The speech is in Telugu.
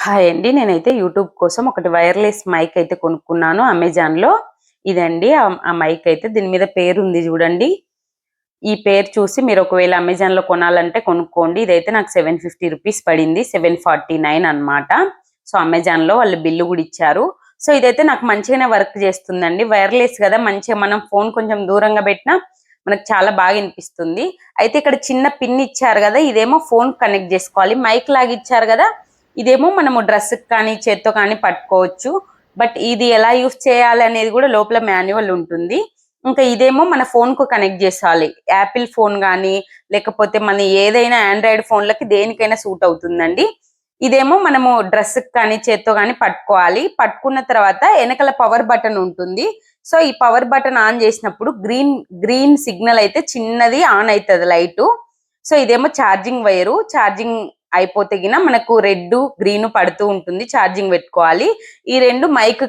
హాయ్ అండి. నేనైతే యూట్యూబ్ కోసం ఒకటి వైర్‌లెస్ మైక్ అయితే కొనుక్కున్నాను అమెజాన్‌లో. ఇదండి ఆ మైక్ అయితే దీని మీద పేరుంది చూడండి. ఈ పేరు చూసి మీరు ఒకవేళ అమెజాన్‌లో కొనాలంటే కొనుక్కోండి. ఇదైతే నాకు ₹750 పడింది. 749 అన్నమాట. సో, అమెజాన్‌లో వాళ్ళు బిల్లు గూడా ఇచ్చారు. సో, ఇదైతే నాకు మంచిగానే వర్క్ చేస్తుందండి. వైర్‌లెస్ గదా! మంచిగా మనం ఫోన్ కొంచెం దూరంగా పెట్టినా మనకు చాలా బాగా ఇనిపిస్తుంది. అయితే ఇక్కడ చిన్న పిన్ ఇచ్చారు గదా! ఇదేమో ఫోన్‌కి కనెక్ట్ జేసుకోవాలి. మైక్ లాగా ఇచ్చారు గదా! ఇదేమో మనము డ్రెస్‌కి కానీ, చేత్తో కానీ పట్టుకోవచ్చు. బట్ ఇది ఎలా యూజ్ చేయాలనేది గూడా లోపల మాన్యువల్ ఉంటుంది. ఇంకా ఇదేమో మన ఫోన్‌కు కనెక్ట్ జేసాలి. యాపిల్ ఫోన్ గానీ, లేకపోతే మన ఏదైనా ఆండ్రాయిడ్ ఫోన్‌లకి దేనికైనా సూట్ అవుతుందండి. ఇదేమో మనము డ్రెస్‌కి కానీ, చేత్తో గానీ పట్టుకోవాలి. పట్టుకున్న తర్వాత ఎనకాల పవర్ బటన్ ఉంటుంది. సో, ఈ పవర్ బటన్ ఆన్ జేసినప్పుడు గ్రీన్ సిగ్నల్ అయితే చిన్నది ఆన్ అయితది లైటు. సో, ఇదేమో ఛార్జింగ్ వైరు. ఛార్జింగ్ అయిపోతే గిన మనకు రెడ్డు, గ్రీను పడుతూ ఉంటుంది. ఛార్జింగ్ పెట్టుకోవాలి. ఈ 2 మైక్